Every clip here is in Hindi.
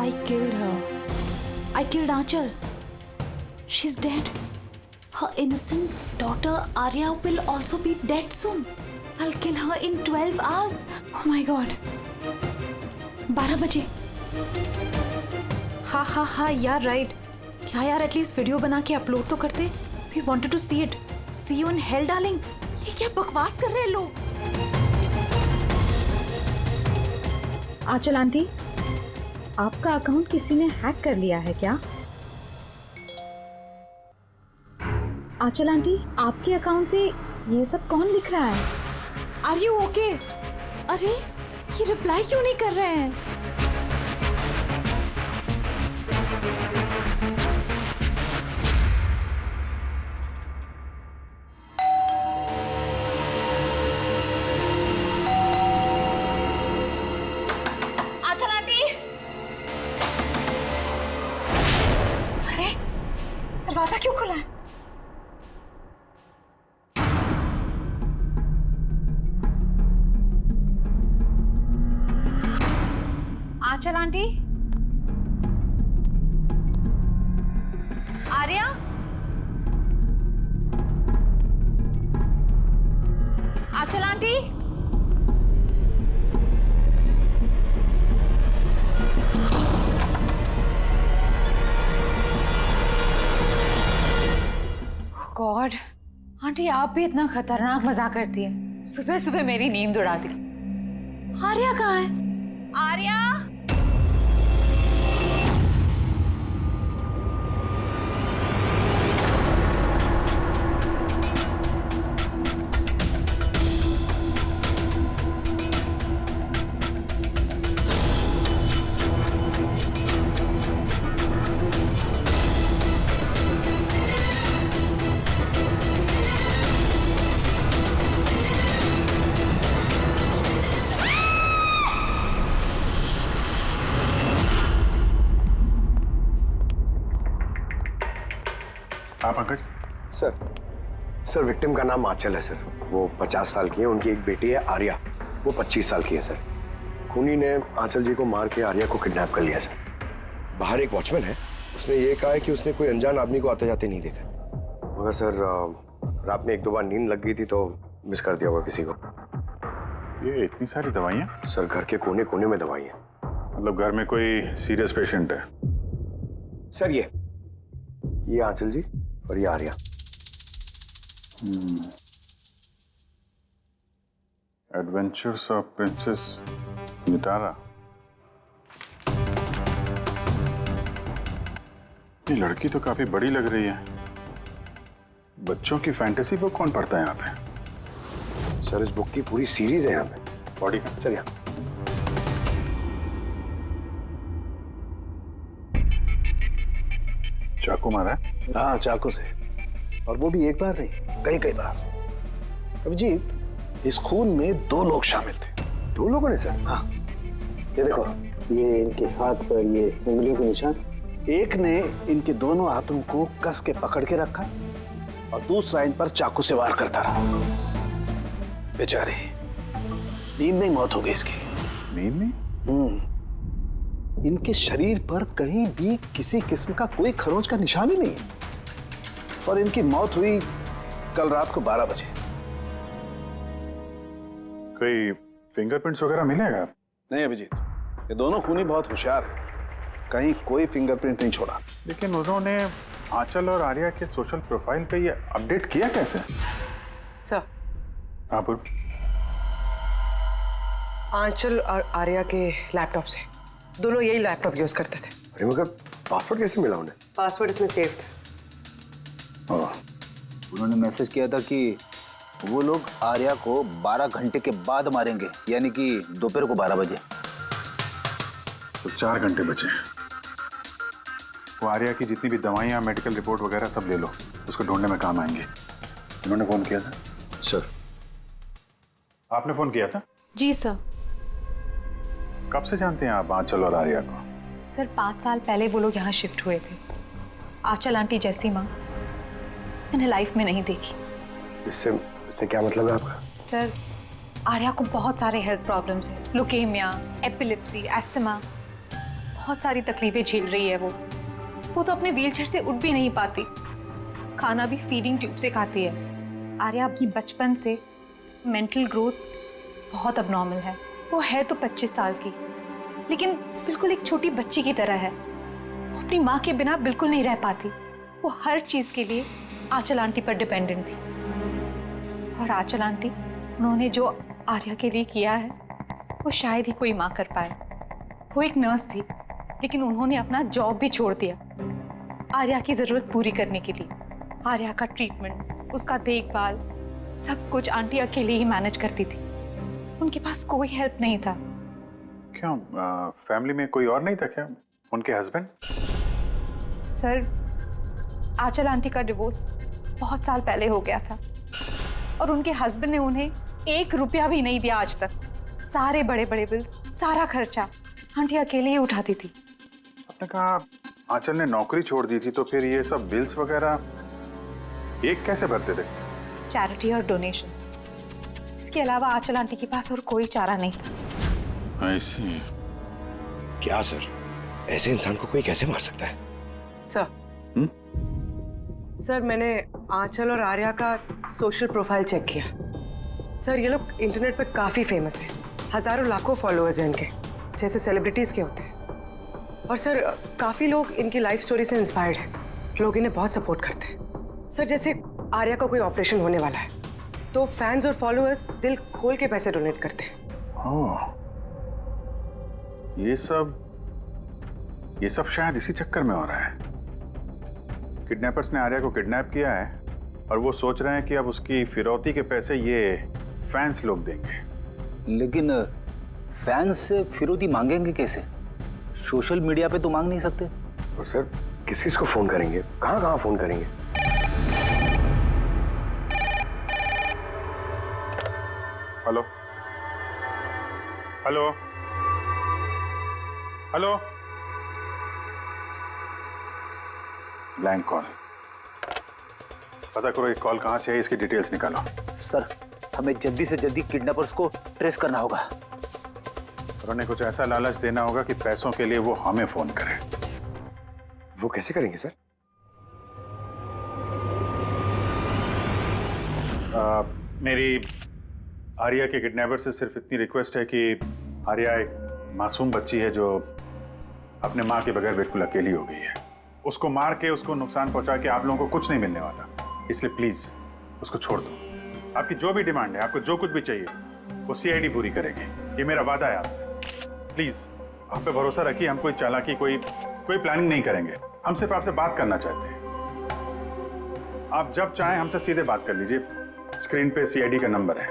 I killed her. I killed Aanchal. She's dead. Her innocent daughter Arya will also be dead soon. I'll kill her in 12 hours. Oh my God. 12 बजे. हाँ यार राइट. क्या यार एटलीस्ट वीडियो बना के अपलोड तो करते. We wanted to see it. See you in hell, darling. ये क्या बकवास कर रहे हैं लोग. आंचल आंटी, आपका अकाउंट किसी ने हैक कर लिया है क्या? आंचल आंटी, आपके अकाउंट से ये सब कौन लिख रहा है? Are you okay? अरे ये रिप्लाई क्यों नहीं कर रहे हैं? आंचल आंटी, अरे दरवाजा क्यों खुला है? आंचल आंटी, आर्या, आंचल आंटी, गॉड, आंटी आप भी इतना खतरनाक मजाक करती है. सुबह सुबह मेरी नींद उड़ा दी. आर्या कहाँ है? आर्या, आप पंकज? सर विक्टिम का नाम आंचल है सर. वो 50 साल की है. उनकी एक बेटी है आर्या, वो 25 साल की है सर. खूनी ने आंचल जी को मार के आर्या को किडनैप कर लिया सर. बाहर एक वॉचमैन है, उसने ये कहा है कि उसने कोई अनजान आदमी को आते जाते नहीं देखा. मगर सर रात में 1-2 बार नींद लग गई थी तो मिस कर दिया होगा किसी को. ये इतनी सारी दवाइयाँ? सर घर के कोने कोने में दवाई है. मतलब घर में कोई सीरियस पेशेंट है? सर ये आंचल जी और ये Arya. Adventures of princess Nitara. ये लड़की तो काफी बड़ी लग रही है. बच्चों की फैंटेसी बुक कौन पढ़ता है यहाँ पे? सर इस बुक की पूरी सीरीज है यहाँ पे. बॉडी का? चलिए. चाकू मारा है? हाँ, चाकू से. और वो भी एक बार नहीं, कई बार. अभिजीत, इस खून में 2 लोग शामिल थे. 2 लोगों ने सर? हाँ, ये देखो, ये इनके हाथ पर ये उंगलियों के निशान. एक ने इनके दोनों हाथों को कस के पकड़ के रखा और दूसरा इन पर चाकू से वार करता रहा. बेचारे, नींद में मौत हो गई इसकी. नींद में? इनके शरीर पर कहीं भी किसी किस्म का कोई खरोंच का निशान ही नहीं है. और इनकी मौत हुई कल रात को 12 बजे. कोई फिंगरप्रिंट्स वगैरह मिलेगा? नहीं अभिजीत, ये दोनों खूनी बहुत होशियार हैं. कहीं कोई फिंगरप्रिंट नहीं छोड़ा. लेकिन उन्होंने आंचल और आर्या के सोशल प्रोफाइल पे ये अपडेट किया कैसे? सर, हाँ बोल. आंचल और आर्या के लैपटॉप से. दोनों यही लैपटॉप यूज करते थे. अरे मगर पासवर्ड कैसे मिला उन्हें? पासवर्ड इसमें सेव था. उन्होंने मैसेज किया था कि वो लोग आर्या को 12 घंटे के बाद मारेंगे, यानी कि दोपहर को 12 बजे. तो 4 घंटे बचे. वो आर्या की जितनी भी दवाइयाँ, मेडिकल रिपोर्ट वगैरह सब ले लो, उसको ढूंढने में काम आएंगे. उन्होंने फोन किया था? सर. आपने फोन किया था? जी सर. कब से जानते हैं आप आंचल और आर्या को? सर 5 साल पहले वो लोग यहाँ शिफ्ट हुए थे. आंचल आंटी जैसी माँ मैंने लाइफ में नहीं देखी. इससे क्या मतलब है आपका? सर आर्या को बहुत सारे हेल्थ प्रॉब्लम्स हैं. लुकेमिया, एपिलेप्सी, एस्थमा, बहुत सारी तकलीफें झेल रही है वो तो अपने व्हीलचेयर से उठ भी नहीं पाती, खाना भी फीडिंग ट्यूब से खाती है। आर्या की बचपन से मेंटल ग्रोथ बहुत अबनॉर्मल है। वो है तो 25 साल की, लेकिन बिल्कुल एक छोटी बच्ची की तरह है। वो अपनी माँ के बिना बिल्कुल नहीं रह पाती। वो हर चीज़ के लिए आंचल आंटी पर डिपेंडेंट थी। और आंचल आंटी, उन्होंने जो आर्या के लिए किया है वो शायद ही कोई माँ कर पाए। वो एक नर्स थी, लेकिन उन्होंने अपना जॉब भी छोड़ दिया आर्या की ज़रूरत पूरी करने के लिए। आर्या का ट्रीटमेंट, उसका देखभाल, सब कुछ आंटी अकेले ही मैनेज करती थी। उनके पास कोई हेल्प नहीं था। क्यों, फैमिली में कोई और नहीं था क्या? उनके हस्बैंड? सर, आंचल आंटी का डिवोर्स बहुत साल पहले हो गया था और उनके हस्बैंड ने उन्हें 1 रुपया भी नहीं दिया आज तक। सारे बड़े बड़े बिल्स, सारा खर्चा आंटी अकेले ही उठाती थी। आपने कहा आंचल ने नौकरी छोड़ दी थी, तो फिर ये सब बिल्स वगैरह एक कैसे भरते थे? चैरिटी और डोनेशंस, इसके अलावा आंचल आंटी के पास और कोई चारा नहीं था। ऐसी क्या सर, ऐसे इंसान को कोई कैसे मार सकता है? सर, मैंने आंचल और आर्या का सोशल प्रोफाइल चेक किया। सर, ये लोग इंटरनेट पे काफ़ी फेमस हैं। हज़ारों लाखों फॉलोअर्स हैं इनके, जैसे सेलिब्रिटीज़ के होते हैं। और सर, काफ़ी लोग इनकी लाइफ स्टोरी से इंस्पायर्ड हैं। लोग इन्हें बहुत सपोर्ट करते हैं। सर, जैसे आर्या का कोई ऑपरेशन होने वाला है तो फैंस और फॉलोअर्स दिल खोल के पैसे डोनेट करते हैं। ओह, ये सब शायद इसी चक्कर में हो रहा है। किडनैपर्स ने आर्या को किडनैप किया है और वो सोच रहे हैं कि अब उसकी फिरौती के पैसे ये फैंस लोग देंगे। लेकिन फैंस से फिरौती मांगेंगे कैसे? सोशल मीडिया पे तो मांग नहीं सकते। और सर, किस किस को फोन करेंगे, कहाँ कहाँ फोन करेंगे? Hello hello hello, blank call. पता करो ये कॉल कहां से है, इसकी डिटेल्स निकालो। सर, हमें जल्दी से जल्दी किडनैपर्स को ट्रेस करना होगा। और उन्हें कुछ ऐसा लालच देना होगा कि पैसों के लिए वो हमें फोन करें। वो कैसे करेंगे सर? मेरी आर्या के किडनैपर से सिर्फ इतनी रिक्वेस्ट है कि आर्या एक मासूम बच्ची है जो अपने माँ के बगैर बिल्कुल अकेली हो गई है। उसको मार के, उसको नुकसान पहुंचा के आप लोगों को कुछ नहीं मिलने वाला, इसलिए प्लीज उसको छोड़ दो। आपकी जो भी डिमांड है, आपको जो कुछ भी चाहिए, वो सीआईडी पूरी करेगी। ये मेरा वादा है आपसे। प्लीज आप पे भरोसा रखिए। हम कोई चालाकी, कोई प्लानिंग नहीं करेंगे। हम सिर्फ आपसे बात करना चाहते हैं। आप जब चाहें हमसे सीधे बात कर लीजिए। स्क्रीन पे सीआईडी का नंबर है।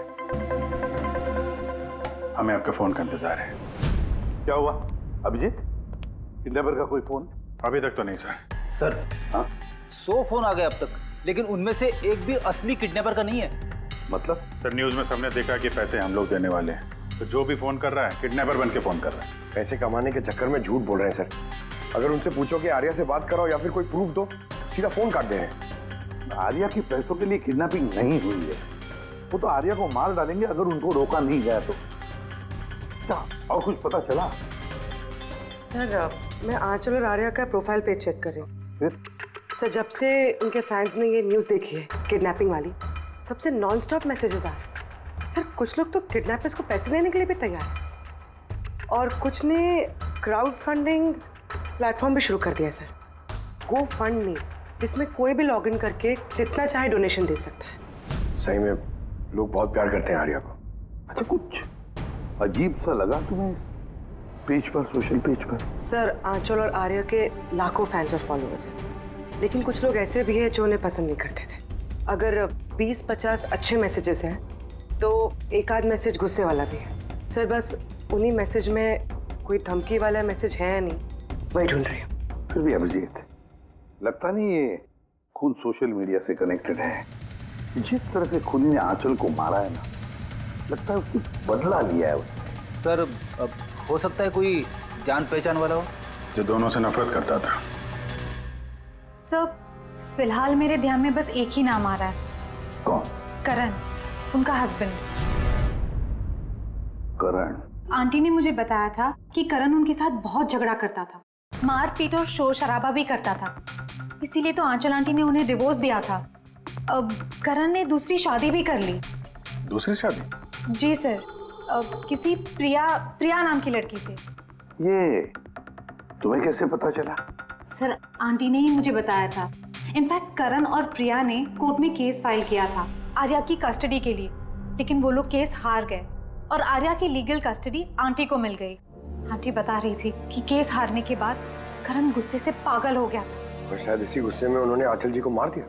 हमें आपके फोन का इंतजार है। क्या हुआ अभिजीत, किडनैपर का कोई फोन? अभी तक तो नहीं सर। सर, हाँ, 100 फोन आ गए अब तक, लेकिन उनमें से एक भी असली किडनैपर का नहीं है। मतलब? सर, न्यूज में सबने देखा कि पैसे हम लोग देने वाले हैं, तो जो भी फोन कर रहा है किडनैपर बन के फोन कर रहा है। पैसे कमाने के चक्कर में झूठ बोल रहे हैं सर। अगर उनसे पूछो कि आर्या से बात कराओ या फिर कोई प्रूफ दो, सीधा फोन काट दे रहे हैं। आर्या की पैसों के लिए किडनैपिंग नहीं हुई है। वो तो आर्या को मार डालेंगे अगर उनको रोका नहीं गया तो। क्या और कुछ पता चला? सर, मैं आंचल और आर्या का प्रोफाइल पेज चेक कर रही हूँ। फिर? सर, जब से उनके फैंस ने ये न्यूज़ देखी है किडनैपिंग वाली, तब से नॉन स्टॉप मैसेजेस आ रहे हैं। सर, कुछ लोग तो किडनैपर्स को पैसे देने के लिए भी तैयार हैं और कुछ ने क्राउड फंडिंग प्लेटफॉर्म भी शुरू कर दिया है सर, गो फंड मी, जिसमें कोई भी लॉगिन करके जितना चाहे डोनेशन दे सकता है। सही में लोग बहुत प्यार करते हैं आर्या को। अच्छा, कुछ अजीब सा लगा तुम्हें पेज पर, सोशल पेज पर? सर, आंचल और आर्या के लाखों फैंस और फॉलोअर्स हैं, लेकिन कुछ लोग ऐसे भी हैं जो उन्हें पसंद नहीं करते थे। अगर 20-50 अच्छे मैसेजेस हैं तो एक आध मैसेज गुस्से वाला भी है। सर, बस उन्हीं मैसेज में कोई धमकी वाला मैसेज है या नहीं, वही ढूंढ रही हूँ। फिर भी अभिजीत, लगता नहीं ये खून सोशल मीडिया से कनेक्टेड है। जिस तरह से खूनी ने आंचल को मारा है ना, लगता है उसकी बदला लिया है उसने। सर, अब हो सकता है कोई जान पहचान वाला हो जो दोनों से नफरत करता था। सर, फिलहाल मेरे ध्यान में बस एक ही नाम आ रहा है। कौन? करण, उनका हस्बैंड। करण? आंटी ने मुझे बताया था कि करण उनके साथ बहुत झगड़ा करता था। मारपीट और शोर शराबा भी करता था। इसीलिए तो आंचल आंटी ने उन्हें डिवोर्स दिया था। अब करण ने दूसरी शादी भी कर ली। दूसरी शादी? जी सर, किसी प्रिया नाम की लड़की से। ये तुम्हें कैसे पता चला? सर, आंटी ने ही मुझे बताया था। इनफैक्ट करण और प्रिया ने कोर्ट में केस फाइल किया था आर्या की कस्टडी के लिए, लेकिन वो लोग केस हार गए और आर्या की लीगल कस्टडी आंटी को मिल गई। आंटी बता रही थी कि केस हारने के बाद करण गुस्से से पागल हो गया था और शायद इसी गुस्से में उन्होंने आंचल जी को मार दिया।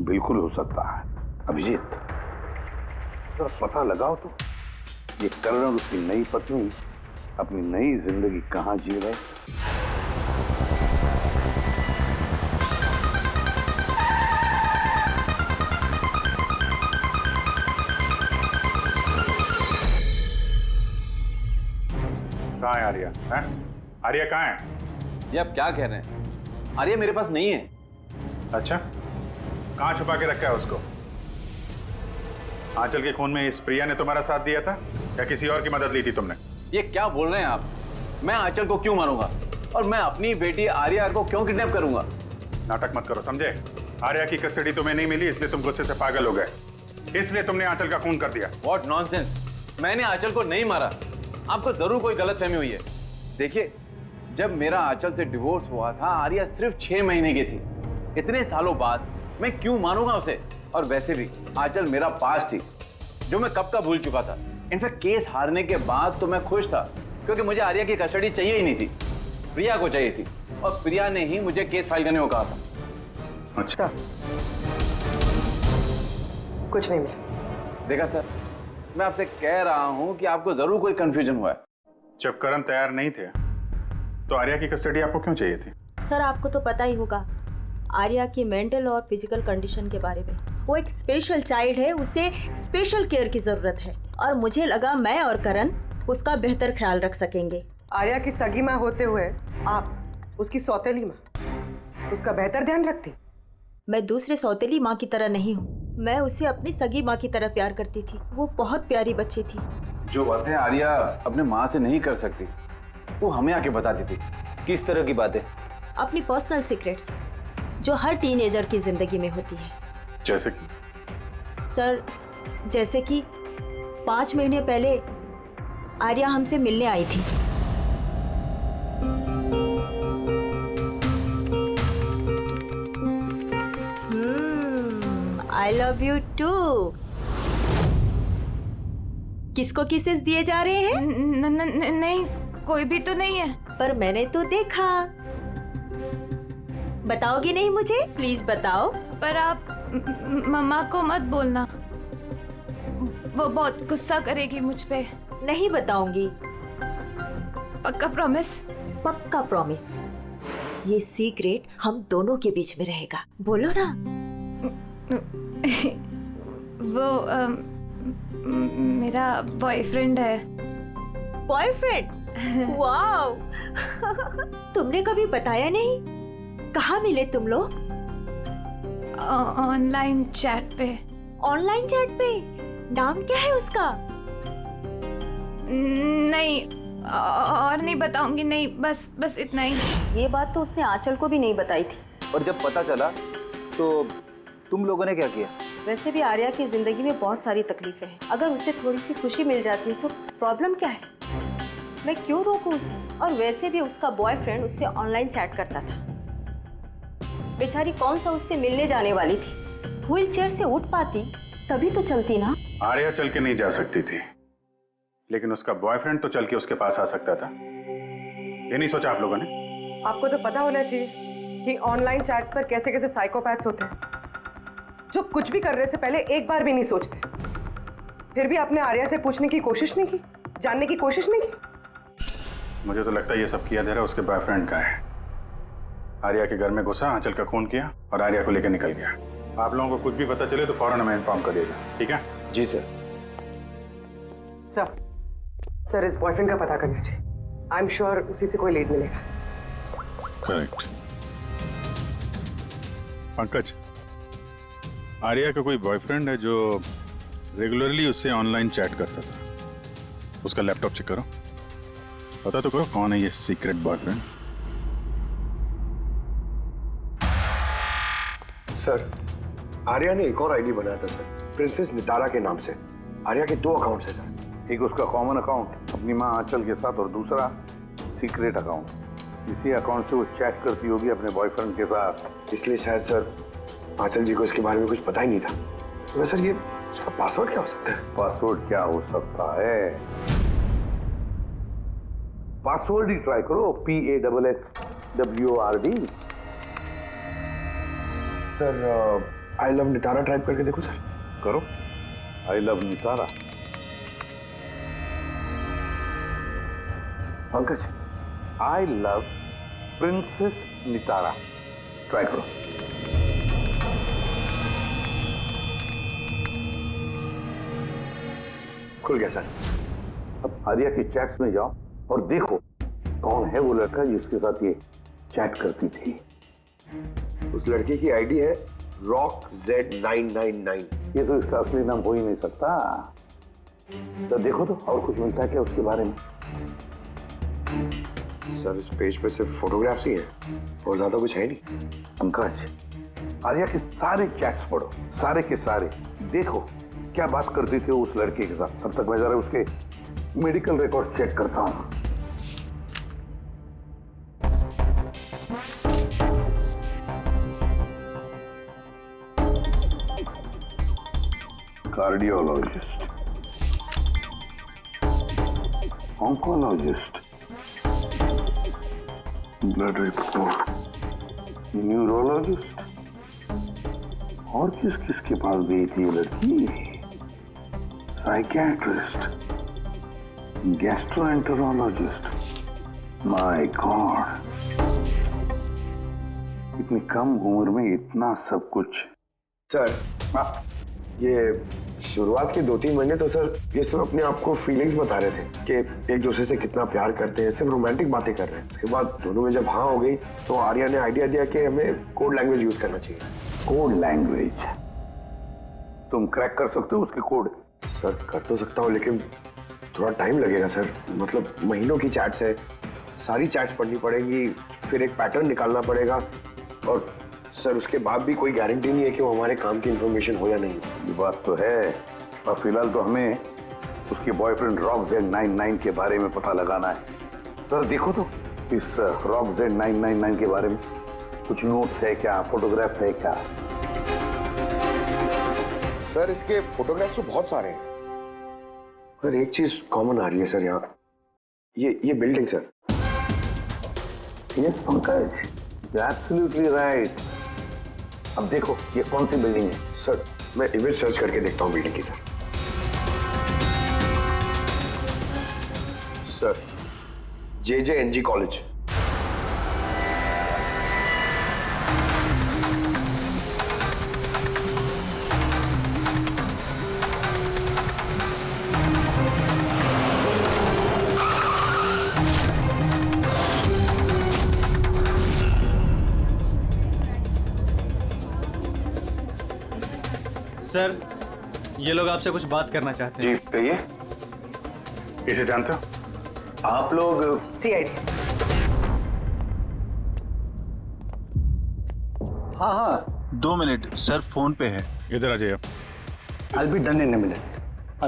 बिल्कुल हो सकता है। अभिजीत, जरा पता लगाओ तो ये करण और उसकी नई पत्नी अपनी नई जिंदगी कहाँ जी रहे। कहाँ है आर्या? हैं? आर्या कहाँ है? ये आप क्या कह रहे हैं? आर्या मेरे पास नहीं है। अच्छा, कहाँ छुपा के रखा है उसको? आंचल के खून में इस प्रिया ने तुम्हारा साथ दिया था या किसी और की मदद ली थी तुमने? ये क्या बोल रहे हैं आप? मैं आंचल को क्यों मारूंगा और मैं अपनी बेटी आर्या को क्यों किडनैप करूंगा? नाटक मत करो, समझे? आर्या की कस्टडी तुम्हें नहीं मिली इसलिए तुम गुस्से से पागल हो गए, इसलिए तुमने आंचल का खून कर दिया। What nonsense! मैंने आंचल को नहीं मारा। आपको जरूर कोई गलतफहमी हुई है। देखिए, जब मेरा आंचल से डिवोर्स हुआ था, आर्या सिर्फ 6 महीने की थी। इतने सालों बाद मैं क्यों मारूंगा उसे? और वैसे भी आंचल मेरा पास थी जो मैं कब का भूल चुका था। इनफैक्ट केस हारने के बाद तो मैं खुश था क्योंकि मुझे आर्या की कस्टडी चाहिए ही नहीं थी, प्रिया को चाहिए थी और प्रिया ने ही मुझे केस फाइल करने को कहा था। अच्छा, कुछ नहीं मिला। देखा सर, मैं आपसे कह रहा हूं कि आपको जरूर कोई कंफ्यूजन हुआ है। जब करण तैयार नहीं थे तो आर्या की कस्टडी आपको क्यों चाहिए थी? सर, आपको तो पता ही होगा आर्या की मेंटल और फिजिकल कंडीशन के बारे में। वो एक स्पेशल चाइल्ड है, उसे स्पेशल केयर की ज़रूरत है और मुझे लगा मैं और करण उसका बेहतर ख्याल रख सकेंगे। आर्या की सगी माँ होते हुए आप उसकी सौतेली माँ, उसका बेहतर ध्यान रखती? मैं दूसरे सौतेली माँ की तरह नहीं हूँ, मैं उसे अपनी सगी माँ की तरह प्यार करती थी। वो बहुत प्यारी बच्ची थी। जो बातें आर्या अपने माँ से नहीं कर सकती वो हमें आके बताती थी। किस तरह की बातें? अपनी पर्सनल सीक्रेट्स जो हर टीनेजर की जिंदगी में होती है। जैसे कि? सर, जैसे कि 5 महीने पहले आर्या हमसे मिलने आई थी। I love you too. किसको किसेस दिए जा रहे हैं? नहीं, कोई भी तो नहीं है। पर मैंने तो देखा। बताओगी नहीं मुझे? प्लीज बताओ। पर आप मम्मा को मत बोलना, वो बहुत गुस्सा करेगी मुझ पे। नहीं बताऊंगी। पक्का प्रॉमिस? पक्का प्रॉमिस। ये सीक्रेट हम दोनों के बीच में रहेगा। बोलो ना। वो मेरा बॉयफ्रेंड है। बॉयफ्रेंड? वाओ। तुमने कभी बताया नहीं। कहाँ मिले तुम लोग? ऑनलाइन चैट पे। ऑनलाइन चैट पे? नाम क्या है उसका? नहीं, और नहीं बताऊंगी। नहीं, बस इतना ही। ये बात तो उसने आंचल को भी नहीं बताई थी। और जब पता चला तो तुम लोगों ने क्या किया? वैसे भी आर्या की जिंदगी में बहुत सारी तकलीफें हैं। अगर उसे थोड़ी सी खुशी मिल जाती है तो प्रॉब्लम क्या है? मैं क्यों रोकूं उसे? और वैसे भी उसका बॉयफ्रेंड उससे ऑनलाइन चैट करता था। बेचारी कौन सा उससे मिलने जाने वाली थी? व्हील चेयर से उठ पाती तभी तो चलती ना। आर्या चल के नहीं जा सकती थी, लेकिन उसका बॉयफ्रेंड तो चल के उसके पास आ सकता था। ये नहीं सोचा आप लोगों ने? आपको तो पता होना चाहिए कि ऑनलाइन चैट्स पर कैसे कैसे साइकोपैथ्स होते हैं जो कुछ भी करने से पहले एक बार भी नहीं सोचते। फिर भी आपने आर्या से पूछने की कोशिश नहीं की, जानने की कोशिश नहीं की? मुझे तो लगता है ये सब किया धरा उसके बॉयफ्रेंड का है। आर्या के घर में घुसा, आंचल का खून किया और आर्या को लेकर निकल गया। आप लोगों को कुछ भी पता चले तो फौरन हमें इन्फॉर्म करिएगा, ठीक है? जी सर। सर, इस बॉयफ्रेंड का पता करना चाहिए। आई एम श्योर उसी से कोई लीड मिलेगा। करेक्ट। पंकज, आर्या का कोई बॉयफ्रेंड है जो रेगुलरली उससे ऑनलाइन चैट करता था। उसका लैपटॉप चेक करो, पता तो करो कौन है ये सीक्रेट बॉयफ्रेंड। सर आर्या ने एक और आईडी बनाया था सर, प्रिंसेस नितारा के नाम से। आर्या के 2 अकाउंट्स हैं सर। एक उसका कॉमन अकाउंट अपनी माँ आंचल के साथ और दूसरा सीक्रेट अकाउंट। इसी अकाउंट से वो चैट करती होगी अपने बॉयफ्रेंड के साथ। इसलिए शायद सर आंचल जी को इसके बारे में कुछ पता ही नहीं था। तो सर ये उसका पासवर्ड क्या हो सकता है? पासवर्ड क्या हो सकता है? पासवर्ड ही ट्राई करो, PASSWORD। Sir I love Nitara type करके देखो सर। करो, I love Nitara. Pankaj, I love princess Nitara, try करो। खुल गया सर। अब आर्या की चैट्स में जाओ और देखो कौन है वो लड़का जिसके साथ ये चैट करती थी। उस लड़के की आईडी है RockZ999। ये तो इसका असली नाम हो ही नहीं सकता। तो देखो तो और कुछ मिलता है क्या उसके बारे में? सर इस पेज पे सिर्फ फोटोग्राफ्स ही हैं और ज्यादा कुछ है नहीं। पंकज, आर्या के सारे चैट्स पढ़ो, सारे के सारे। देखो क्या बात करती थी उस लड़के के साथ। तब तक मैं जरा उसके मेडिकल रिकॉर्ड चेक करता हूँ। Cardiologist, oncologist, blood report, neurologist, और किस किस के पास गई थी ये लड़की? Psychiatrist, gastroenterologist. माय गॉड, इतनी कम उम्र में इतना सब कुछ। सर ये शुरुआत के 2-3 महीने तो सर ये सब अपने आप को फीलिंग्स बता रहे थे कि एक दूसरे से कितना प्यार करते हैं, सिर्फ रोमांटिक बातें कर रहे हैं। उसके बाद दोनों में जब हाँ हो गई तो आर्या ने आइडिया दिया कि हमें कोड लैंग्वेज यूज करना चाहिए। Code language? तुम क्रैक कर सकते हो उसके कोड? सर कर तो सकता हूँ लेकिन थोड़ा टाइम लगेगा सर। मतलब महीनों की चैट्स है, सारी चैट्स पढ़नी पड़ेंगी, फिर एक पैटर्न निकालना पड़ेगा और सर उसके बाद भी कोई गारंटी नहीं है कि वो हमारे काम की इंफॉर्मेशन हो या नहीं। ये बात तो है, और फिलहाल तो हमें उसके बॉयफ्रेंड RockZ999 के बारे में पता लगाना है। सर देखो तो इस RockZ999 के बारे में कुछ नोट्स है क्या, फोटोग्राफ है क्या? सर इसके फोटोग्राफ्स तो बहुत सारे हैं, पर एक चीज कॉमन आ रही है सर यहाँ, ये building sir. Yes Pankaj, absolutely right. अब देखो ये कौन सी बिल्डिंग है? सर मैं इमेज सर्च करके देखता हूँ बिल्डिंग की। Sir JJNG college. सर ये लोग आपसे कुछ बात करना चाहते हैं। जी कहिए। इसे जानते हो आप लोग? CID। हाँ हाँ 2 मिनट सर, फोन पे है। इधर आ जाइए। I'll be done in a minute।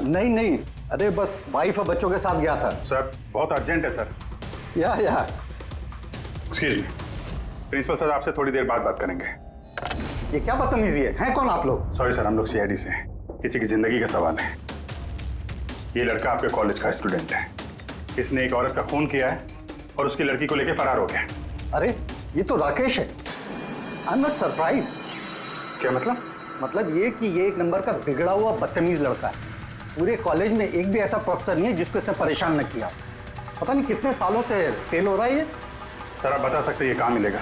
नहीं, अरे बस वाइफ और बच्चों के साथ गया था। सर बहुत अर्जेंट है सर। या एक्सक्यूज मी, प्रिंसिपल सर आपसे थोड़ी देर बाद बात करेंगे। ये क्या बदतमीजी है? हैं कौन आप लोग? सॉरी सर, हम लोग CID से हैं, किसी की जिंदगी का सवाल है। ये लड़का आपके कॉलेज का स्टूडेंट है, इसने एक औरत का खून किया है और उसकी लड़की को लेकर फरार हो गया। अरे ये तो राकेश है। I am not surprise. क्या मतलब? मतलब ये कि ये एक नंबर का बिगड़ा हुआ बदतमीज लड़का है। पूरे कॉलेज में एक भी ऐसा प्रोफेसर नहीं है जिसको इसने परेशान न किया। पता नहीं कितने सालों से फेल हो रहा है ये। सर आप बता सकते हैं ये कहाँ मिलेगा?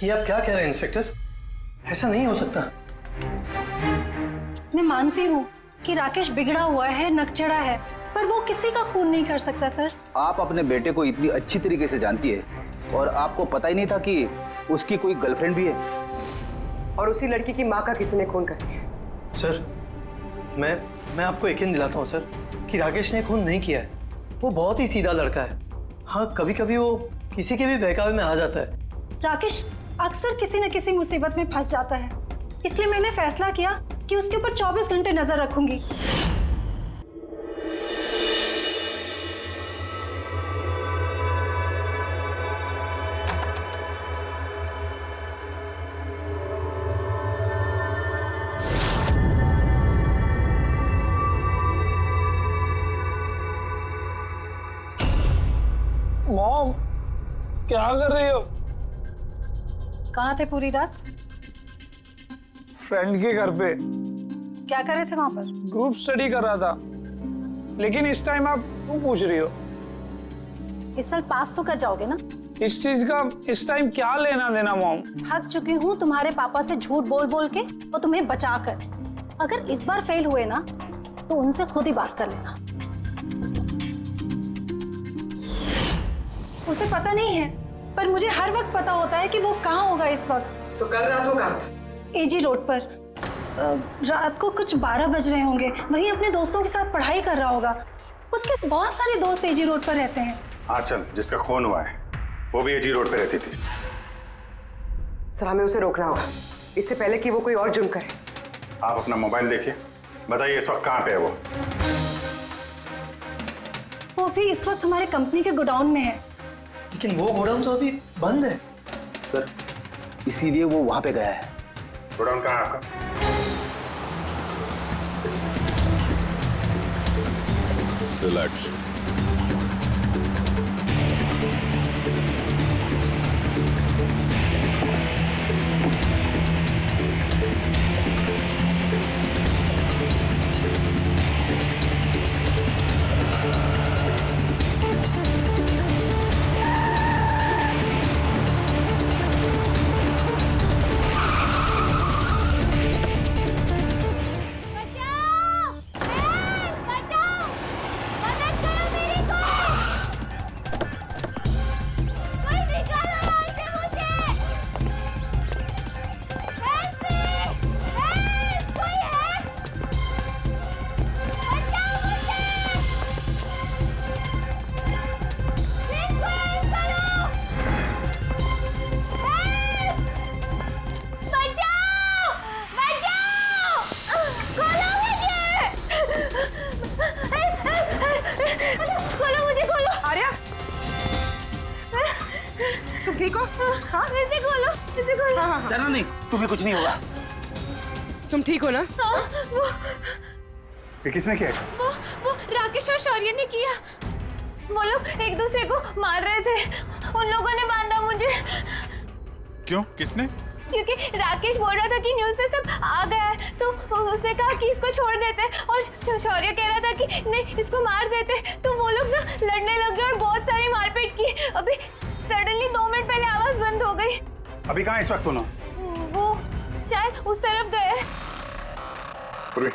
ये आप क्या कह रहे हैं इंस्पेक्टर? ऐसा नहीं हो सकता। मैं मानती हूँ कि राकेश बिगड़ा हुआ है, नकचड़ा है, पर वो किसी का खून नहीं कर सकता सर। आप अपने बेटे को इतनी अच्छी तरीके से जानती है और आपको पता ही नहीं था कि उसकी कोई गर्लफ्रेंड भी है? और उसी लड़की की माँ का किसी ने खून कर दिया। सर मैं आपको यकीन दिलाता हूँ सर कि राकेश ने खून नहीं किया है। वो बहुत ही सीधा लड़का है। हाँ, कभी कभी वो किसी के भी बहकावे में आ जाता है। राकेश अक्सर किसी न किसी मुसीबत में फंस जाता है, इसलिए मैंने फैसला किया कि उसके ऊपर 24 घंटे नजर रखूंगी। मॉम, क्या कर रही हो? कहाँ थे पूरी रात? फ्रेंड के घर पे। क्या कर रहे थे वहां पर? ग्रुप स्टडी कर रहा था। लेकिन इस टाइम आप क्यों पूछ रही हो? इस साल पास तो कर जाओगे ना? इस चीज का इस टाइम क्या लेना देना मॉम? थक चुकी हूँ तुम्हारे पापा से झूठ बोल बोल के और तुम्हें बचा कर। अगर इस बार फेल हुए ना तो उनसे खुद ही बात कर लेना। उसे पता नहीं है, पर मुझे हर वक्त पता होता है कि वो कहाँ होगा इस वक्त। तो कल रात वो कहाँ था? एजी रोड पर। रात को कुछ 12 बज रहे होंगे। वहीं अपने दोस्तों के साथ पढ़ाई कर रहा होगा। उसके बहुत सारे दोस्त एजी रोड पर रहते हैं। आंचल जिसका खून हुआ है वो भी एजी रोड पे रहती थी। सर हमें उसे रोकना होगा इससे पहले कि वो कोई और जुर्म करे। आप अपना मोबाइल देखिए, बताइए इस वक्त कहाँ पे है वो? वो भी इस वक्त हमारे कंपनी के गोडाउन में है। लेकिन वो गोडाउन तो अभी बंद है सर, इसीलिए वो वहां पे गया है। गोडाउन कहाँ है आपका? रिलैक्स। ठीक हो? हाँ? इसे खोलो, इसे खोलो। हाँ। डरना नहीं, तुम्हें कुछ नहीं होगा। तुम ठीक हो ना? हाँ, वो ये किसने किया? वो राकेश और शौर्य ने किया। वो लोग एक दूसरे को मार रहे थे। उन लोगों ने बांधा मुझे। क्यों? किसने? क्योंकि राकेश बोल रहा था कि न्यूज़ पे सब आ गया है, तो उसने कहा कि इसको छोड़ देते, और शौर्य कह रहा था कि नहीं इसको मार देते। तो वो लोग ना लड़ने लगे और बहुत सारी मारपीट की। अभी सडनली 2 मिनट पहले आवाज बंद हो गई। अभी कहाँ इस वक्त दोनों? वो शायद उस तरफ गए। पूर्वी,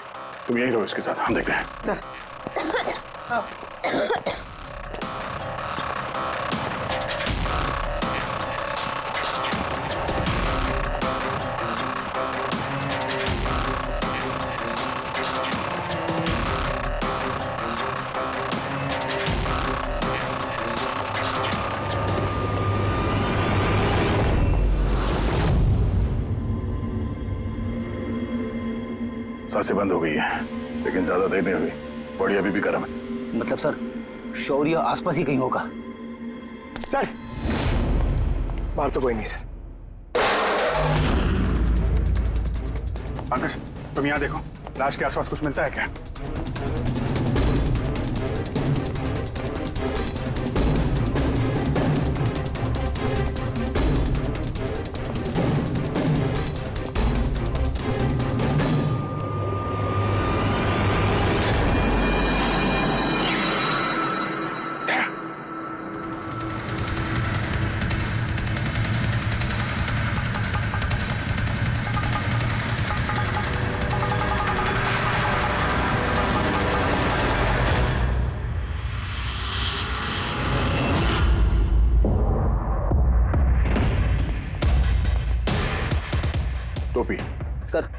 तुम यहीं रहो इसके साथ, हम देखते हैं। सर। सांसें बंद हो गई है, लेकिन ज्यादा देर नहीं हुई। बॉडी अभी भी गर्म है। मतलब सर, शौर्य आसपास ही कहीं होगा। सर, बाहर तो कोई नहीं सर। पंकज, तुम यहाँ देखो, लाश के आसपास कुछ मिलता है क्या? टोपी। सर,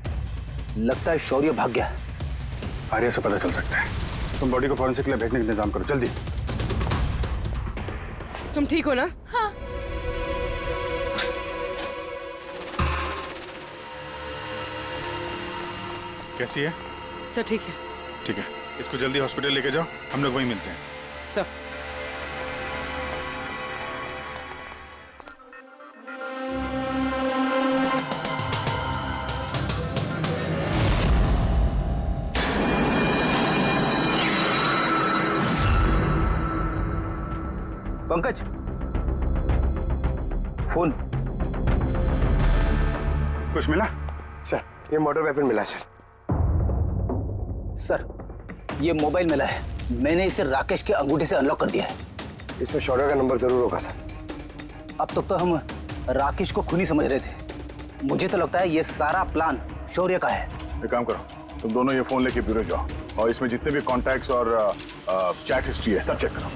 लगता है शौर्य भाग गया। आर्या से पता चल सकता है। तुम बॉडी को फॉरेंसिक के लिए भेजने का इंतजाम करो जल्दी। तुम ठीक हो ना? हाँ। कैसी है? सर ठीक है। ठीक है, इसको जल्दी हॉस्पिटल लेके जाओ, हम लोग वहीं मिलते हैं। Sir Pankaj, phone. कुछ मिला? सर, ये मर्डर वेपन मिला सर। सर, ये मोबाइल मिला है। मैंने इसे राकेश के अंगूठे से अनलॉक कर दिया है। इसमें शौर्य का नंबर जरूर होगा सर। अब तक तो हम राकेश को खूनी समझ रहे थे। मुझे तो लगता है ये सारा प्लान शौर्य का है। एक काम करो, तुम दोनों ये फोन लेके ब्यूरो जाओ और इसमें जितने भी कॉन्टैक्ट्स और चैट हिस्ट्री है सब चेक करो।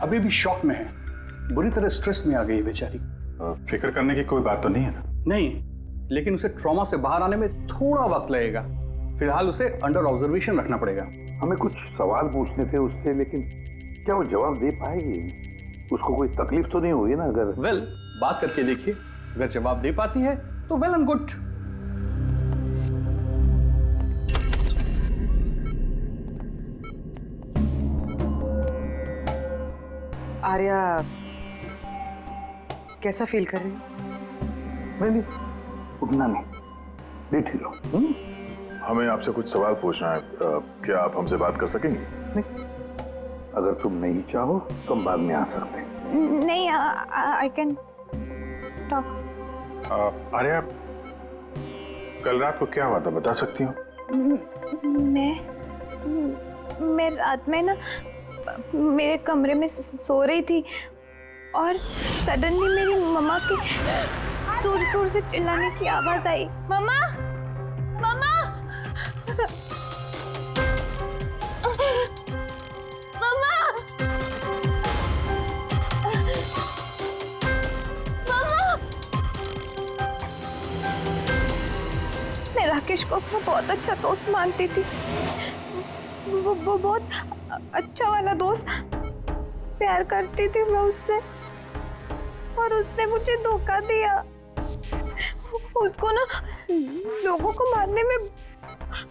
अभी भी शॉक में है, बुरी तरह स्ट्रेस में आ गई है बेचारी। फिक्र करने की कोई बात तो नहीं है ना? नहीं, लेकिन उसे ट्रॉमा से बाहर आने में थोड़ा वक्त लगेगा। फिलहाल उसे अंडर ऑब्जर्वेशन रखना पड़ेगा। हमें कुछ सवाल पूछने थे उससे, लेकिन क्या वो जवाब दे पाएगी? उसको कोई तकलीफ तो नहीं हुई ना? अगर वेल, बात करके देखिए, अगर जवाब दे पाती है तो वेल एंड गुड। आर्या कैसा फील कर रही हो? नहीं, उतना नहीं, लेट ही लो। हमें आपसे कुछ सवाल पूछना है। क्या आप हमसे बात कर सकेंगे? नहीं, अगर तुम नहीं चाहो तो हम बाद में आ सकते हैं। नहीं, आई कैन टॉक। आर्या, कल रात को क्या हुआ था बता सकती हो? मैं रात में ना मेरे कमरे में सो रही थी और सडनली मेरी मम्मा की जोर जोर से चिल्लाने की आवाज आई। मम्मा, मम्मा, मम्मा, मम्मा। मैं राकेश को अपना बहुत अच्छा दोस्त मानती थी। वो बहुत अच्छा वाला दोस्त। प्यार करती थी मैं उससे और उसने मुझे धोखा दिया। उसको ना लोगों को मारने में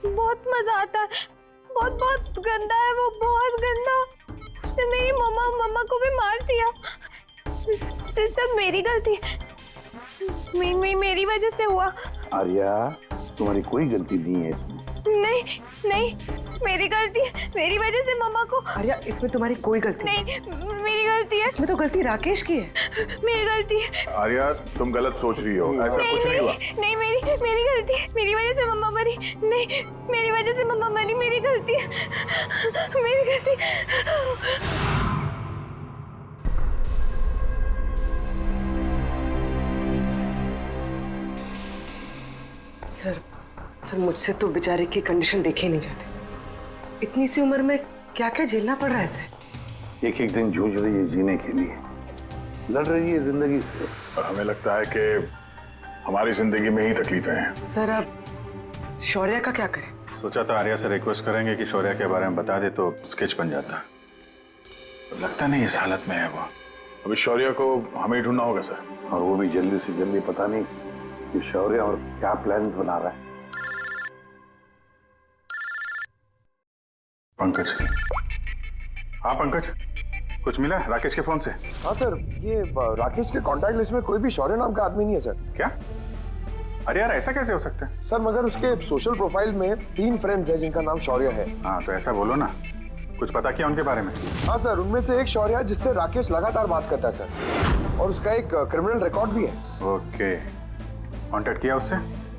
बहुत मजा आता है। बहुत बहुत गंदा है वो, बहुत गंदा। उसने मेरी मम्मा को भी मार दिया। सब मेरी गलती है। मेरी वजह से हुआ। आर्या, तुम्हारी कोई गलती नहीं है इसमें। नहीं, मेरी गलती है। मेरी वजह से मम्मा को। आर्या, इसमें तुम्हारी कोई गलती नहीं, मेरी गलती है। इसमें तो गलती राकेश की है। मेरी गलती है। आर्या, तुम गलत सोच रही हो, ऐसा कुछ नहीं हुआ। नहीं, मेरी गलती है। मेरी वजह से मम्मा मरी। नहीं, मेरी वजह से मम्मा मरी। मेरी गलती है, मेरी गलती। सर मुझसे तो बेचारे की कंडीशन देखी नहीं जाती। इतनी सी उम्र में क्या क्या झेलना पड़ रहा है सर। एक एक दिन जूझ रही है जीने के लिए, लड़ रही है जिंदगी से। हमें लगता है कि हमारी जिंदगी में ही तकलीफें हैं। सर, अब शौर्य का क्या करें? सोचा था आर्या से रिक्वेस्ट करेंगे कि शौर्य के बारे में बता दे तो स्केच बन जाता। तो लगता नहीं इस हालत में है वो। अभी शौर्य को हमें ढूंढना होगा सर, और वो भी जल्दी से जल्दी। पता नहीं कि शौर्य और क्या प्लान बना रहा है। पंकज। हाँ पंकज, कुछ मिला राकेश के फोन से? हाँ सर, ये राकेश के कांटेक्ट लिस्ट में कोई भी शौर्य नाम का आदमी नहीं है सर। क्या? अरे यार, ऐसा कैसे हो सकता है? सर, मगर उसके सोशल प्रोफाइल में 3 फ्रेंड्स हैं जिनका नाम शौर्य है। हाँ तो ऐसा बोलो ना, कुछ पता किया उनके बारे में? हाँ सर, उनमें से एक शौर्य है जिससे राकेश लगातार बात करता है सर, और उसका एक क्रिमिनल रिकॉर्ड भी है। ओके, कांटेक्ट किया उससे?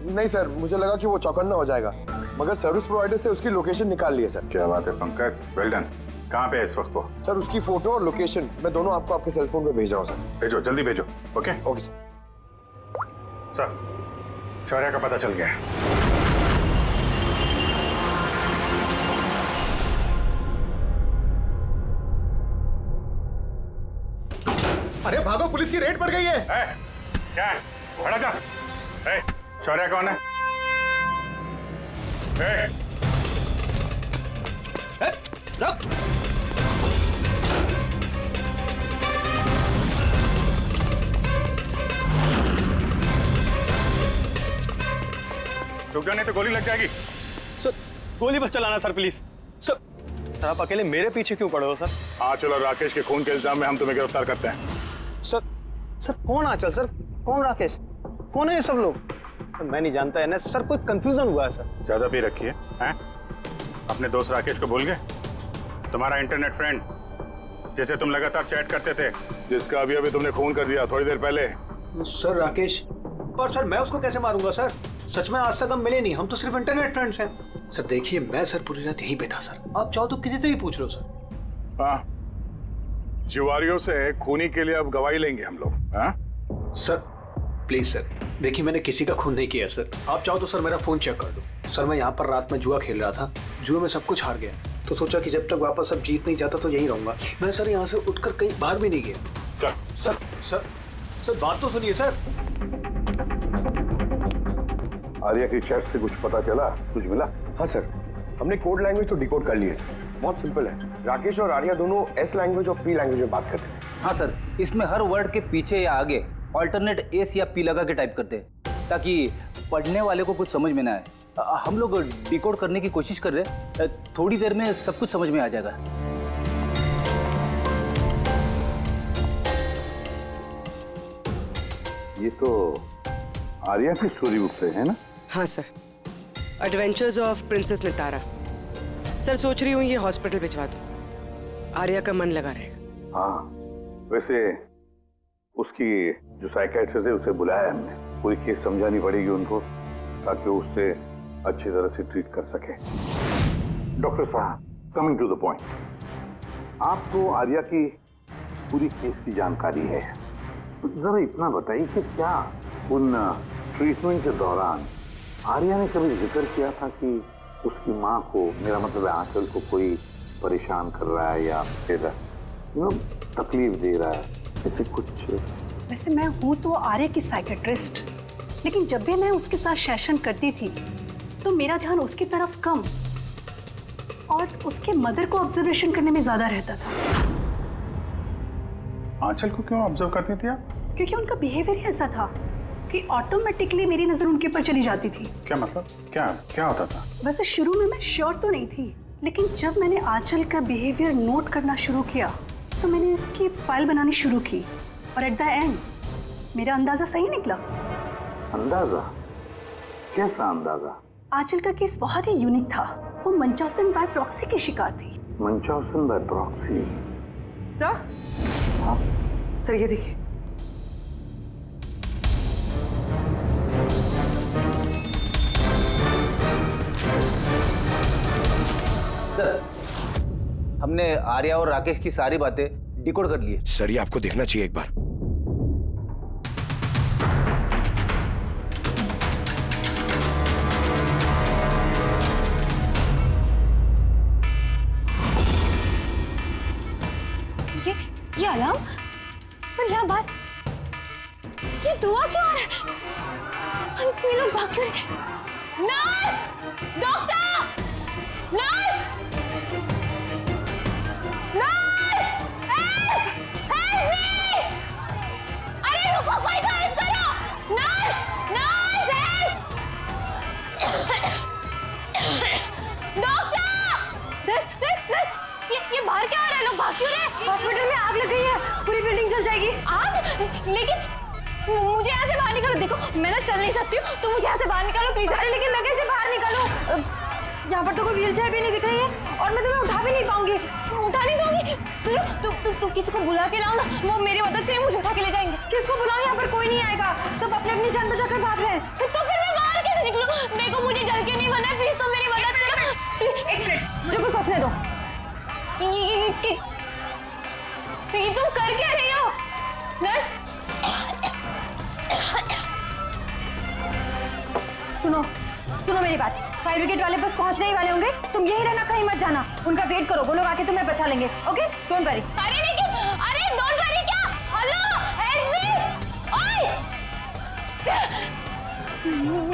नहीं सर, मुझे लगा कि वो चौकन्ना हो जाएगा, मगर सर्विस प्रोवाइडर से उसकी लोकेशन निकाल ली है सर। क्या बात है पंकज, वेल डन। कहाँ पे है इस वक्त वो? सर, उसकी फोटो और लोकेशन मैं दोनों आपको आपके सेल फोन पे भेज रहा हूँ सर। भेजो, जल्दी भेजो। Okay okay sir. सर, शौर्य का पता चल गया है। अरे भागो, पुलिस की रेड पड़ गई है। क्या है? खड़ा जा। शौर्य कौन है? रुक। रुक जा, नहीं तो गोली लग जाएगी। सर गोली मत चलाना सर, प्लीज। सर आप अकेले मेरे पीछे क्यों पड़े हो सर? आंचल और राकेश के खून के इल्जाम में हम तुम्हें गिरफ्तार करते हैं। सर कौन आंचल सर, कौन राकेश, कौन है ये सब लोग? सर मैं नहीं जानता है ना सर, कोई कंफ्यूजन हुआ है सर। ज्यादा पी रखी है? अपने दोस्त राकेश को भूल गए? तुम्हारा इंटरनेट फ्रेंड जैसे तुम लगातार चैट करते थे, जिसका अभी तुमने खून कर दिया थोड़ी देर पहले। सर राकेश, पर सर मैं उसको कैसे मारूंगा सर? सच में आज तक हम मिले नहीं, हम तो सिर्फ इंटरनेट फ्रेंड्स हैं। सर देखिए, मैं सर पूरी रात यहीं पे था सर, आप चाहो तो किसी से भी पूछ लो सर। हाँ, जुआरियों से खूनी के लिए अब गवाही लेंगे हम लोग। हाँ सर प्लीज सर, देखिए मैंने किसी का खून नहीं किया सर। आप चाहो तो सर मेरा फोन चेक कर लो सर। मैं यहाँ पर रात में जुआ खेल रहा था, जुए में सब कुछ हार गया, तो सोचा कि जब तक वापस अब जीत नहीं जाता तो यहीं रहूंगा मैं सर। यहाँ से उठकर कहीं बाहर भी नहीं गया। सर सर सर बात तो सुनिए सर। आर्या की चैट से कुछ पता चला, कुछ मिला? हाँ सर, हमने कोड लैंग्वेज तो डिकोड कर ली है सर। बहुत सिंपल है, राकेश और आर्या दोनों एस लैंग्वेज और पी लैंग्वेज में बात करते हैं। हाँ सर, इसमें हर वर्ड के पीछे या आगे ऑल्टरनेट एस या पी लगा के टाइप करते हैं, ताकि पढ़ने वाले को कुछ समझ में ना आए। हम लोग डिकोड करने की कोशिश कर रहे हैं, थोड़ी देर में सब कुछ समझ में आ जाएगा। ये तो आर्या की स्टोरी बुक से है ना? हाँ sir, adventures of princess Nitara. Sir सोच रही हूँ ये हॉस्पिटल भिजवा दूँ, आर्या का मन लगा रहेगा। हाँ, वैसे उसकी जो साइकियाट्रिस्ट है उसे बुलाया हमने, पूरी केस समझानी पड़ेगी उनको, ताकि वो उससे अच्छी तरह से ट्रीट कर सके। डॉक्टर साहब, कमिंग टू द पॉइंट, आपको आर्या की पूरी केस की जानकारी है, तो जरा इतना बताइए कि क्या उन ट्रीटमेंट के दौरान आर्या ने कभी जिक्र किया था कि उसकी माँ को, मेरा मतलब है आंचल को, कोई परेशान कर रहा है या फिर तकलीफ दे रहा है, ऐसे कुछ? वैसे मैं हूँ तो आर्या की साइकियाट्रिस्ट, लेकिन जब भी मैं उसके साथ सेशन करती थी तो मेरा ध्यान उसकी तरफ कम और उसके मदर को ऑब्जर्वेशन करने में ज्यादा रहता था। आंचल को क्यों ऑब्जर्व करती थी आप? क्योंकि उनका बिहेवियर ऐसा था कि ऑटोमेटिकली मेरी नजर उनके ऊपर चली जाती थी। क्या मतलब? क्या होता था? वैसे शुरू में मैं श्योर तो नहीं थी, लेकिन जब मैंने आंचल का बिहेवियर नोट करना शुरू किया तो मैंने इसकी फाइल बनानी शुरू की, और एट द एंड मेरा अंदाजा सही निकला। अंदाजा? कैसा अंदाजा? आंचल का केस बहुत ही यूनिक था। वो मंचाउसन बाय प्रॉक्सी की शिकार थी। मंचाउसन बाय प्रॉक्सी? सर, सर ये देखिए। सर, हमने आर्या और राकेश की सारी बातें डिकोड कर ली है। सर ये आपको देखना चाहिए एक बार। ये अलार्म, पर यहाँ बात, ये दुआ क्यों आ रहा है? ये लोग भाग क्यों रहे? Nurse! Doctor! Nurse! Nurse! Help! Help me! अरे रुको, कोई तो हेल्प करो! Nurse! Nurse help! Doctor! Nurse! ये बाहर क्या आ रहा है? लोग भाग क्यों रहे? हॉस्पिटल में आग लग गई है, पूरी बिल्डिंग जल जाएगी। आग? लेकिन मुझे यहाँ से बाहर निकालो। देखो मैं ना चल नहीं सकती हूँ, तो मुझे यहाँ से बाहर निकालो प्लीज। अरे लेकिन मैं कैसे बाहर निकालूं? यहाँ पर तो कोई व्हीलचेयर भी नहीं दिख रही है, और मैं तुम्हें उठा भी नहीं पाऊंगी। उठा नहीं पाऊंगी? सुनो, तुम किसी को बुला के लाओ ना, वो मेरी मदद करें, मुझे उठा के ले जाएंगे। किसको बुलाओ? यहाँ पर कोई नहीं आएगा, सब अपने अपनी जान बचाकर भाग रहे हैं। तो फिर मैं बाहर कैसे निकलूं? देखो मुझे जल के नहीं बना है, प्लीज तुम मेरी मदद करो। एक मिनट, मुझे कुछ सोचने दो। ये तुम कर क्या रही हो? नर्स, सुनो मेरी बात। फायर ब्रिगेड वाले बस पहुंचने ही वाले होंगे, तुम यही रहना, कहीं मत जाना। उनका वेट करो, वो लोग आके तुम्हें बचा लेंगे। Okay, don't worry. अरे लेकिन, अरे डोंट वरी क्या? हेलो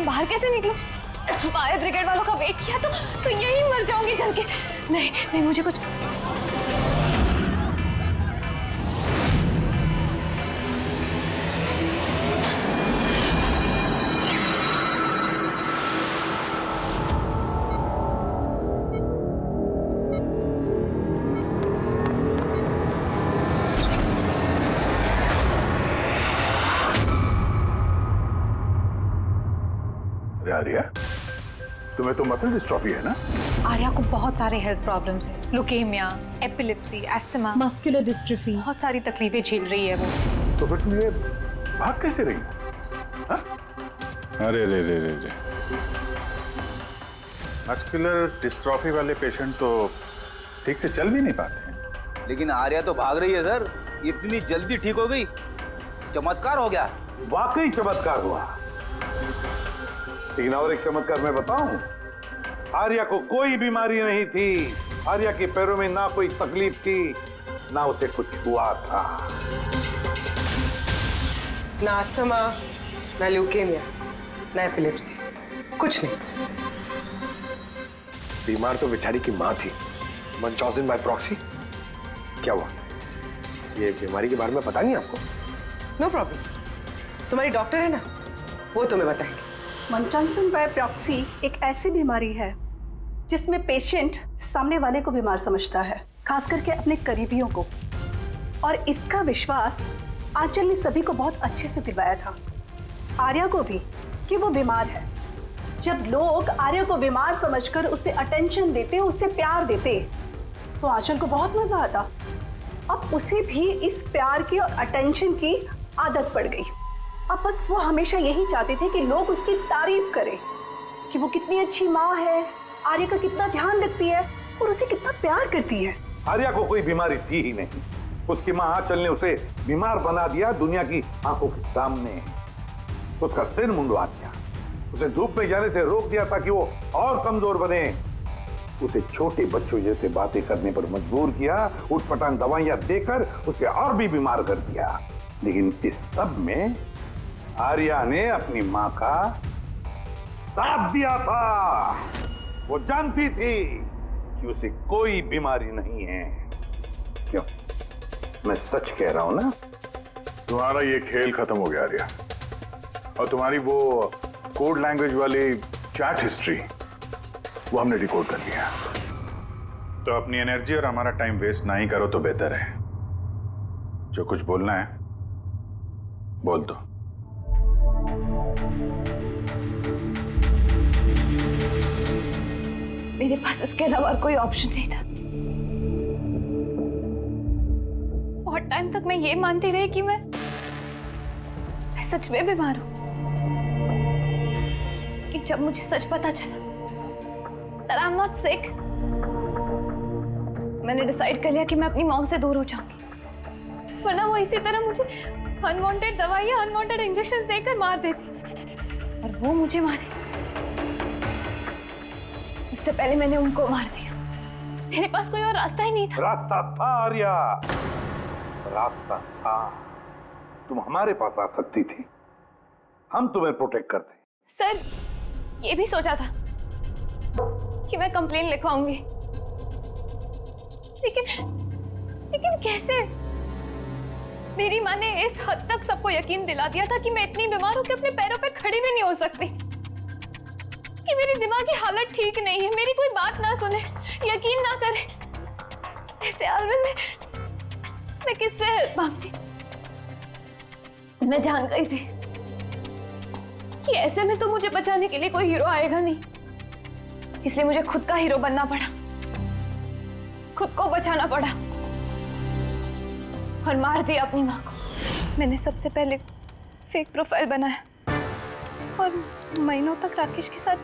बाहर कैसे निकलूं? फायर ब्रिगेड वालों का वेट किया तो यहीं मर जाऊंगी जल के। नहीं नहीं, मुझे कुछ आर्या, तुम्हें तो मसल डिस्ट्रॉफी है ना? आर्या को बहुत सारे हेल्थ प्रॉब्लम्स हैं, leukaemia, epilepsy, asthma, muscular dystrophy, बहुत सारी तकलीफें झेल रही है वो। तो फिर तुझे भाग कैसे रही? अरे रे रे रे रे, मस्कुलर डिस्ट्रॉफी वाले पेशेंट तो ठीक से चल भी नहीं पाते हैं। लेकिन आर्या तो भाग रही है सर, इतनी जल्दी ठीक हो गई, चमत्कार हो गया। वाकई चमत्कार हुआ। लेकिन और एक चमत्कार मैं बताऊं, आर्या को कोई बीमारी नहीं थी। आर्या के पैरों में ना कोई तकलीफ थी, ना उसे कुछ हुआ था। ना अस्थमा, ना ल्यूकेमिया, ना एपिलेप्सी, कुछ नहीं। बीमार तो बेचारी की माँ थी, मंचॉजिन बाय प्रॉक्सी। क्या हुआ? ये बीमारी के बारे में पता नहीं आपको? नो प्रॉब्लम, तुम्हारी डॉक्टर है ना, वो तुम्हें बताएंगे। मंचॉन्सन बाय प्रॉक्सी एक ऐसी बीमारी है जिसमें पेशेंट सामने वाले को बीमार समझता है, खास करके अपने करीबियों को। और इसका विश्वास आंचल ने सभी को बहुत अच्छे से दिलवाया था, आर्या को भी, कि वो बीमार है। जब लोग आर्या को बीमार समझकर उसे अटेंशन देते, उसे प्यार देते, तो आंचल को बहुत मजा आता। अब उसे भी इस प्यार की और अटेंशन की आदत पड़ गई। अब बस वो हमेशा यही चाहते थे कि लोग उसकी तारीफ करें कि वो कितनी अच्छी माँ है, आर्या का कितना ध्यान रखती है और उसे कितना प्यार करती है। आर्या को कोई बीमारी थी ही नहीं। उसकी माँ आंचल ने उसे बीमार बना दिया दुनिया की आंखों के सामने। उसका सिर मुंडवा दिया, उसे धूप में जाने से रोक दिया ताकि वो और कमजोर बने। उसे छोटे बच्चों जैसे बातें करने पर मजबूर किया, उठपटांग दवाइयां देकर उसे और भी बीमार कर दिया। लेकिन इस सब में आर्या ने अपनी माँ का साथ दिया था। वो जानती थी कि उसे कोई बीमारी नहीं है। क्यों? मैं सच कह रहा हूं ना? तुम्हारा ये खेल खत्म हो गया आर्या, और तुम्हारी वो कोड लैंग्वेज वाली चैट हिस्ट्री वो हमने डिकोड कर लिया। तो अपनी एनर्जी और हमारा टाइम वेस्ट ना ही करो तो बेहतर है। जो कुछ बोलना है बोल दो। मेरे पास इसके अलावा और कोई ऑप्शन नहीं था। बहुत टाइम तक मैं ये मानती रही कि मैं सच में बीमार हूं, कि जब मुझे सच पता चला that I'm not sick, मैंने डिसाइड कर लिया कि मैं अपनी मॉम से दूर हो जाऊंगी, वरना वो इसी तरह मुझे अनवांटेड दवाइयां, अनवांटेड इंजेक्शंस देकर मार देती। और वो मुझे मारे इससे पहले मैंने उनको मार दिया। मेरे पास कोई और रास्ता ही नहीं था। रास्ता था आर्या, रास्ता था। तुम हमारे पास आ सकती थी, हम तुम्हें प्रोटेक्ट करते। सर, ये भी सोचा था कि मैं कंप्लेन लिखवाऊंगी, लेकिन कैसे? मेरी माँ ने इस हद तक सबको यकीन दिला दिया था कि मैं इतनी बीमार हूं कि अपने पैरों पे खड़ी भी नहीं हो सकती, कि मेरी दिमागी हालत ठीक नहीं है, मेरी कोई बात ना सुने, यकीन ना करे। ऐसे हाल में मैं किससे हेल्प मांगती? मैं जान गई थी कि ऐसे में तो मुझे बचाने के लिए कोई हीरो आएगा नहीं, इसलिए मुझे खुद का हीरो बनना पड़ा, खुद को बचाना पड़ा और मार दिया अपनी माँ को। मैंने सबसे पहले फेक प्रोफाइल बनाया और महीनों तक राकेश के साथ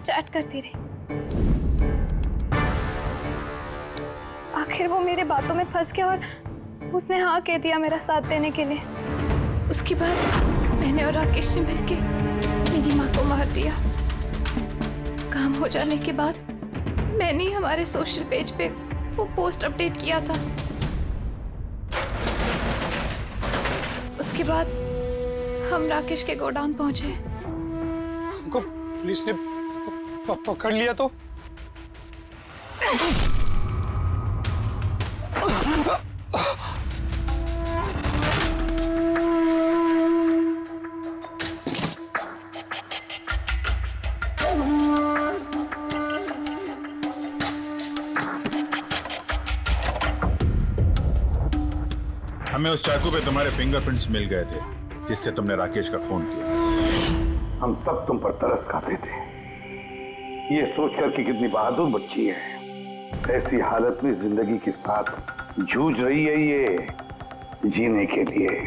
चैट करती रही। आखिर वो मेरे बातों में फंस गया और उसने हाँ कह दिया मेरा साथ देने के लिए। उसके बाद मैंने और राकेश ने मिलकर मेरी माँ को मार दिया। काम हो जाने के बाद मैंने हमारे सोशल पेज पे वो पोस्ट अपडेट किया था। उसके बाद हम राकेश के गोडाउन पहुंचे। हमको पुलिस ने पकड़ लिया तो? हमें उस चाकू पे तुम्हारे फिंगरप्रिंट्स मिल गए थे जिससे तुमने राकेश का खून किया। हम सब तुम पर तरस खाते थे, ये सोचकर कि कितनी बहादुर बच्ची है, ऐसी हालत में जिंदगी के साथ जूझ रही है ये जीने के लिए।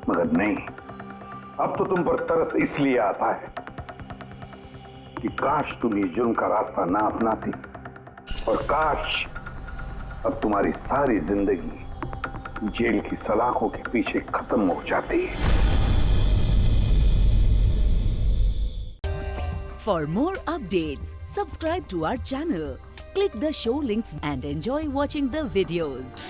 मगर नहीं, अब तो तुम पर तरस इसलिए आता है कि काश तुम ये जुर्म का रास्ता ना अपनाती, और काश अब तुम्हारी सारी जिंदगी जेल की सलाखों के पीछे खत्म हो जाती है। For more updates, subscribe to our channel, click the show links and enjoy watching the videos.